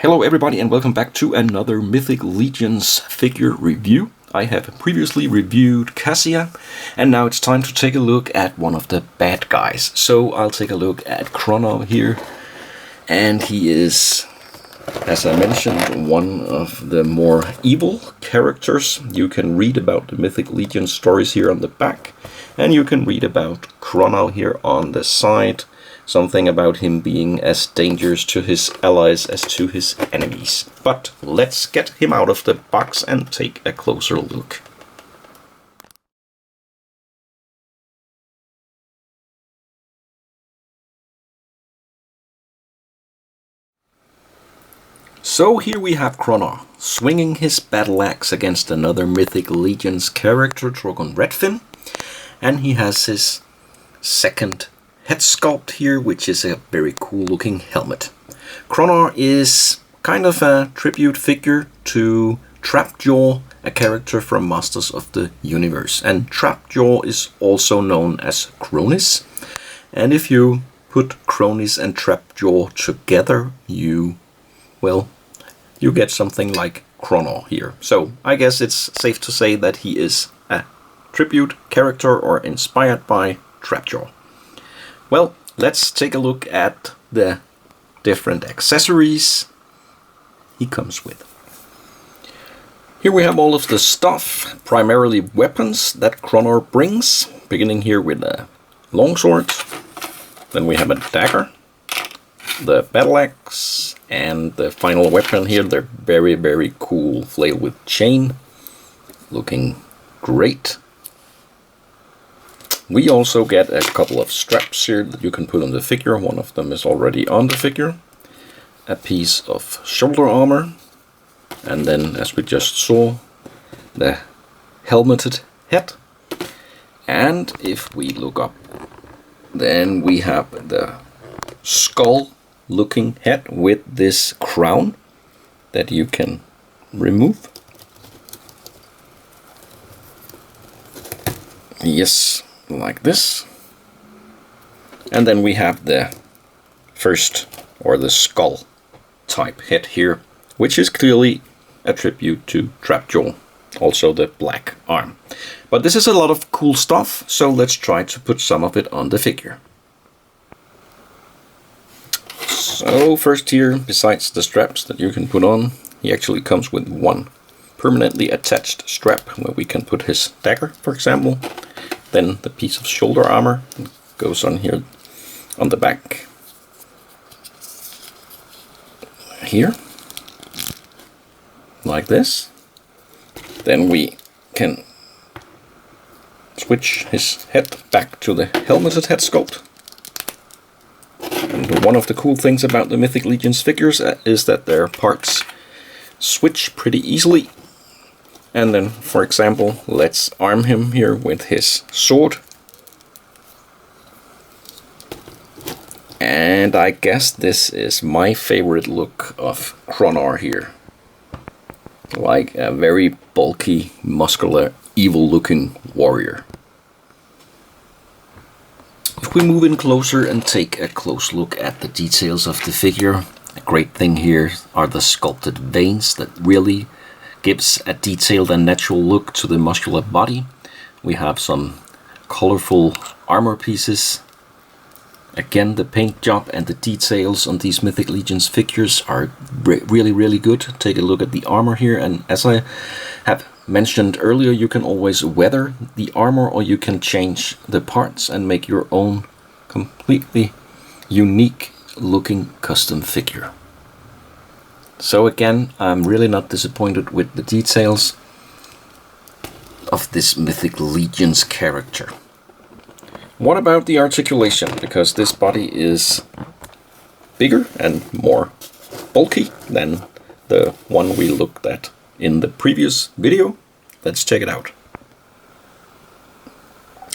Hello everybody and welcome back to another Mythiclegions figure review. I have previously reviewed Cassia and now it's time to take a look at one of the bad guys. So I'll take a look at Kronnaw here, and he is, as I mentioned, one of the more evil characters. You can read about the Mythiclegion stories here on the back, and you can read about Kronnaw here on the side. Something about him being as dangerous to his allies as to his enemies. But let's get him out of the box and take a closer look. So here we have Kronnaw, swinging his battle axe against another Mythiclegions character, Arethyr, and he has his second head sculpt here, which is a very cool looking helmet. Kronnaw is kind of a tribute figure to Trapjaw, a character from Masters of the Universe. And Trapjaw is also known as Kronnaw. And if you put Kronnaw and Trapjaw together, you get something like Kronnaw here. So I guess it's safe to say that he is a tribute character or inspired by Trapjaw. Well, let's take a look at the different accessories he comes with. Here we have all of the stuff, primarily weapons that Kronnaw brings, beginning here with a longsword. Then we have a dagger, the battle axe, and the final weapon here, the very, very cool flail with chain, looking great. We also get a couple of straps here that you can put on the figure. One of them is already on the figure. A piece of shoulder armor. And then, as we just saw, the helmeted head. And if we look up, then we have the skull-looking head with this crown that you can remove. Yes. Like this. And then we have the first, or the skull type head here, which is clearly a tribute to Trapjaw, also the black arm. But this is a lot of cool stuff, so let's try to put some of it on the figure. So first here, besides the straps that you can put on, he actually comes with one permanently attached strap where we can put his dagger, for example. Then the piece of shoulder armor goes on here on the back. Here. Like this. Then we can switch his head back to the helmeted head sculpt. And one of the cool things about the Mythiclegions figures is that their parts switch pretty easily. And then, for example, let's arm him here with his sword. And I guess this is my favorite look of Kronnaw here. Like a very bulky, muscular, evil-looking warrior. If we move in closer and take a close look at the details of the figure, a great thing here are the sculpted veins that really gives a detailed and natural look to the muscular body. We have some colorful armor pieces. Again, the paint job and the details on these Mythiclegions figures are really, really good. Take a look at the armor here, and as I have mentioned earlier, you can always weather the armor or you can change the parts and make your own completely unique looking custom figure. So again, I'm really not disappointed with the details of this Mythiclegions character. What about the articulation? Because this body is bigger and more bulky than the one we looked at in the previous video. Let's check it out.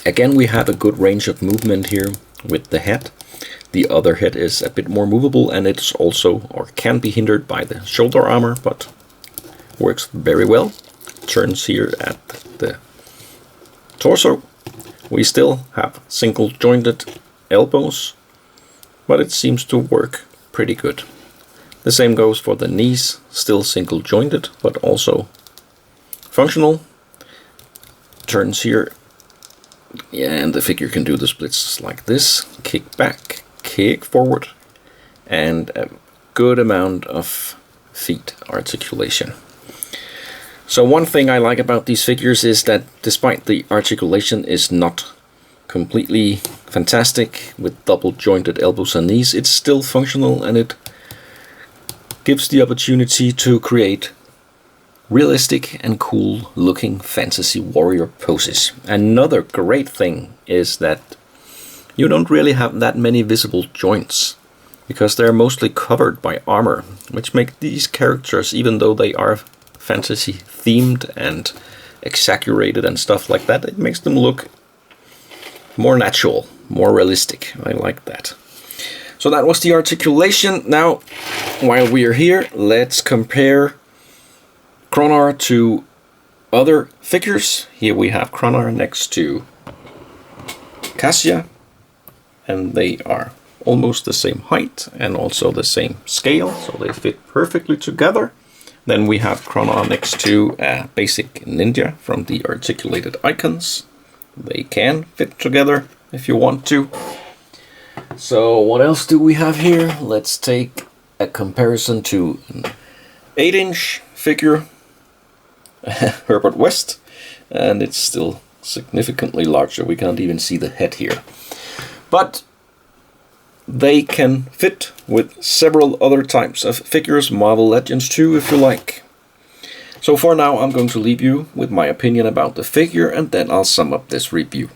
Again, we have a good range of movement here with the head. The other head is a bit more movable, and it's also, or can be hindered by the shoulder armor, but works very well. Turns here at the torso. We still have single jointed elbows, but it seems to work pretty good. The same goes for the knees, still single jointed, but also functional. Turns here, yeah, and the figure can do the splits like this, kick back, kick forward, and a good amount of feet articulation. So one thing I like about these figures is that despite the articulation is not completely fantastic with double jointed elbows and knees, it's still functional, and it gives the opportunity to create realistic and cool looking fantasy warrior poses. Another great thing is that you don't really have that many visible joints, because they're mostly covered by armor, which make these characters, even though they are fantasy themed and exaggerated and stuff like that, it makes them look more natural, more realistic. I like that. So that was the articulation. Now, while we are here, let's compare Kronnaw to other figures. Here we have Kronnaw next to Cassia, and they are almost the same height and also the same scale, so they fit perfectly together. Then we have Kronnaw next to a basic ninja from the articulated icons. They can fit together if you want to. So what else do we have here? Let's take a comparison to an 8-inch figure, Herbert West, and it's still significantly larger. We can't even see the head here. But they can fit with several other types of figures, Marvel Legends too, if you like. So for now, I'm going to leave you with my opinion about the figure, and then I'll sum up this review.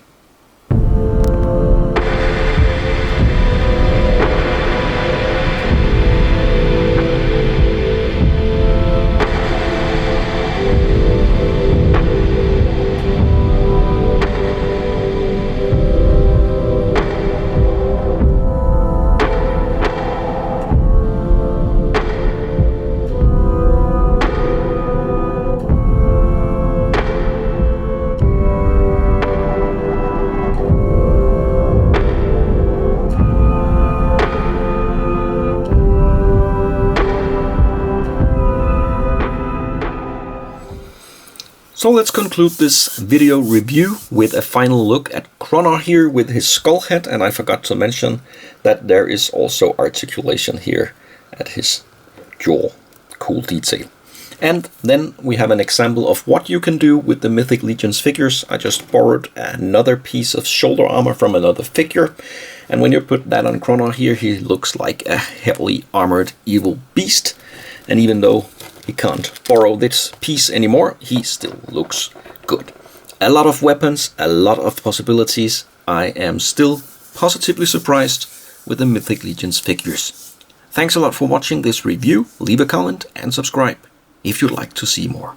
So let's conclude this video review with a final look at Kronnaw here with his skull head, and I forgot to mention that there is also articulation here at his jaw. Cool detail. And then we have an example of what you can do with the Mythiclegions figures. I just borrowed another piece of shoulder armor from another figure, and when you put that on Kronnaw here, he looks like a heavily armored evil beast. And even though he can't borrow this piece anymore, he still looks good. A lot of weapons, a lot of possibilities. I am still positively surprised with the Mythiclegions figures. Thanks a lot for watching this review. Leave a comment and subscribe if you'd like to see more.